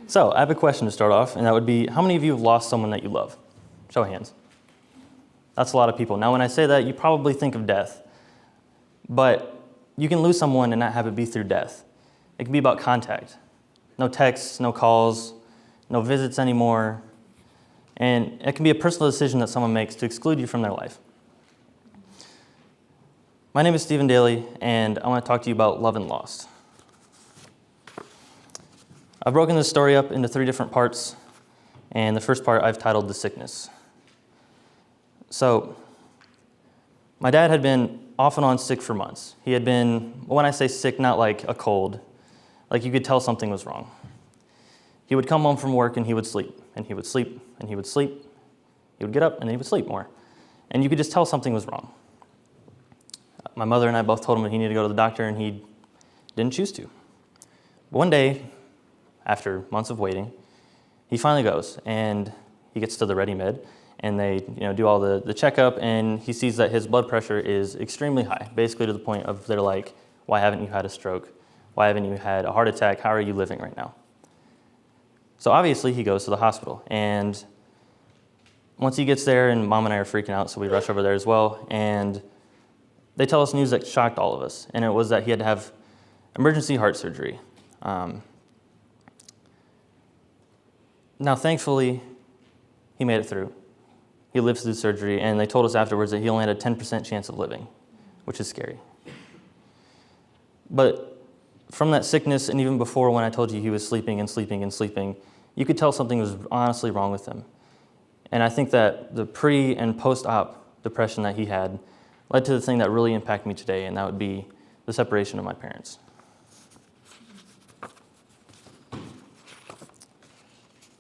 So I have a question to start off, and that would be, how many of you have lost someone that you love? Show of hands. That's a lot of people. Now, when I say that, you probably think of death. But you can lose someone and not have it be through death. It can be about contact. No texts, no calls, no visits anymore. And it can be a personal decision that someone makes to exclude you from their life. My name is Stephen Daly, and I want to talk to you about love and lost. I've broken this story up into 3 different parts, and the first part I've titled The Sickness. So, my dad had been off and on sick for months. He had been, when I say sick, not like a cold, like you could tell something was wrong. He would come home from work and he would sleep, and he would sleep, and he would sleep. He would get up and he would sleep more. And you could just tell something was wrong. My mother and I both told him that he needed to go to the doctor, and he didn't choose to. But one day, after months of waiting, he finally goes, and he gets to the Ready Med, and they do all the checkup, and he sees that his blood pressure is extremely high, basically to the point of they're like, why haven't you had a stroke? Why haven't you had a heart attack? How are you living right now? So obviously he goes to the hospital, and once he gets there, and Mom and I are freaking out, so we rush over there as well, and they tell us news that shocked all of us, and it was that he had to have emergency heart surgery. Now, thankfully, he made it through. He lived through surgery, and they told us afterwards that he only had a 10% chance of living, which is scary. But from that sickness, and even before when I told you he was sleeping and sleeping and sleeping, you could tell something was honestly wrong with him. And I think that the pre- and post-op depression that he had led to the thing that really impacted me today, and that would be the separation of my parents.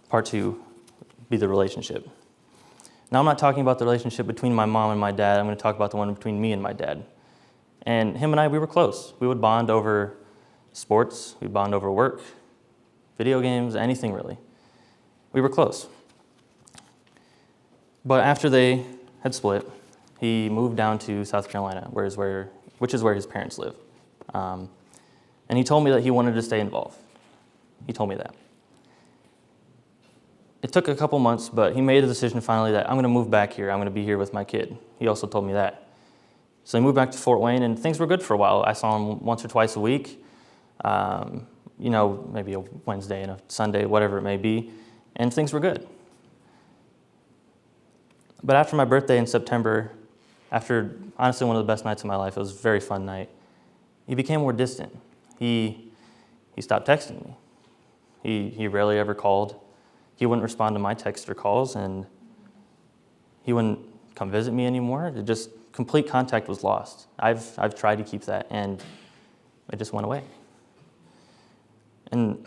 Part 2 would be the relationship. Now, I'm not talking about the relationship between my mom and my dad. I'm going to talk about the one between me and my dad. And him and I, we were close. We would bond over sports. We'd bond over work, video games, anything really. We were close. But after they had split, he moved down to South Carolina, which is where his parents live. And he told me that he wanted to stay involved. He told me that. It took a couple months, but he made a decision finally that I'm going to move back here. I'm going to be here with my kid. He also told me that. So he moved back to Fort Wayne, and things were good for a while. I saw him once or twice a week, maybe a Wednesday and a Sunday, whatever it may be, and things were good. But after my birthday in September, after honestly one of the best nights of my life, it was a very fun night, he became more distant. He stopped texting me. He rarely ever called. He wouldn't respond to my texts or calls, and he wouldn't come visit me anymore. It just, complete contact was lost. I've tried to keep that, and it just went away. And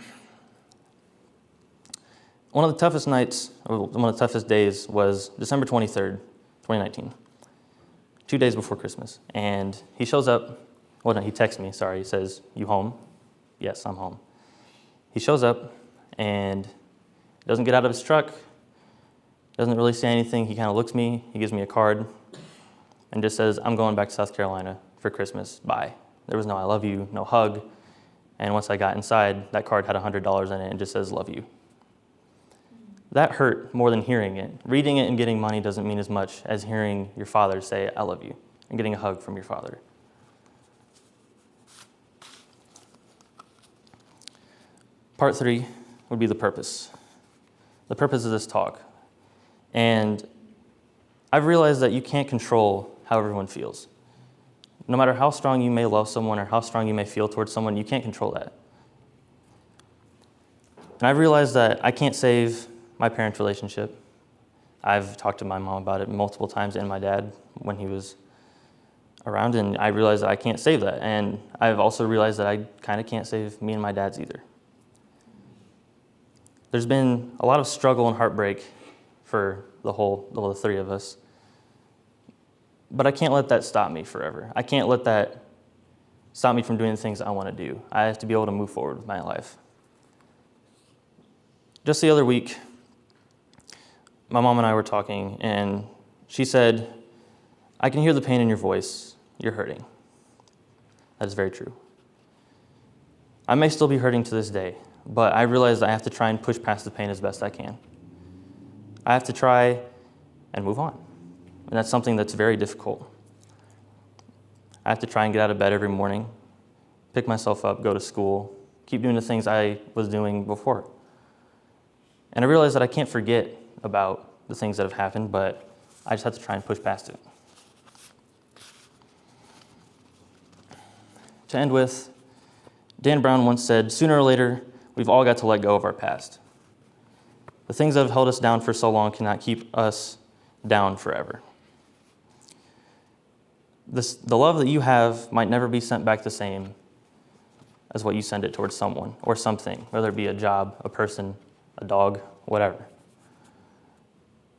one of the toughest nights, or one of the toughest days was December 23rd, 2019, 2 days before Christmas. And he shows up, he texts me, he says, "You home?" "Yes, I'm home." He shows up, and doesn't get out of his truck, doesn't really say anything. He kind of looks at me, he gives me a card, and just says, "I'm going back to South Carolina for Christmas, bye." There was no "I love you," no hug. And once I got inside, that card had $100 in it and just says, "Love you." That hurt more than hearing it. Reading it and getting money doesn't mean as much as hearing your father say, "I love you," and getting a hug from your father. Part 3 would be the purpose. The purpose of this talk. And I've realized that you can't control how everyone feels. No matter how strong you may love someone or how strong you may feel towards someone, you can't control that. And I've realized that I can't save my parents' relationship. I've talked to my mom about it multiple times, and my dad when he was around, and I realized that I can't save that. And I've also realized that I kind of can't save me and my dad's either. There's been a lot of struggle and heartbreak for the 3 of us. But I can't let that stop me forever. I can't let that stop me from doing the things I want to do. I have to be able to move forward with my life. Just the other week, my mom and I were talking, and she said, "I can hear the pain in your voice. You're hurting." That is very true. I may still be hurting to this day, but I realized I have to try and push past the pain as best I can. I have to try and move on, and that's something that's very difficult. I have to try and get out of bed every morning, pick myself up, go to school, keep doing the things I was doing before. And I realized that I can't forget about the things that have happened, but I just have to try and push past it. To end with, Dan Brown once said, "Sooner or later, we've all got to let go of our past. The things that have held us down for so long cannot keep us down forever." The love that you have might never be sent back the same as what you send it towards someone or something, whether it be a job, a person, a dog, whatever.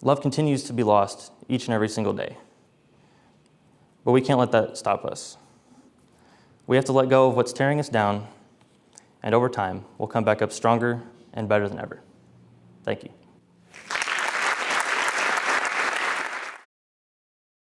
Love continues to be lost each and every single day. But we can't let that stop us. We have to let go of what's tearing us down, and over time, we'll come back up stronger and better than ever. Thank you.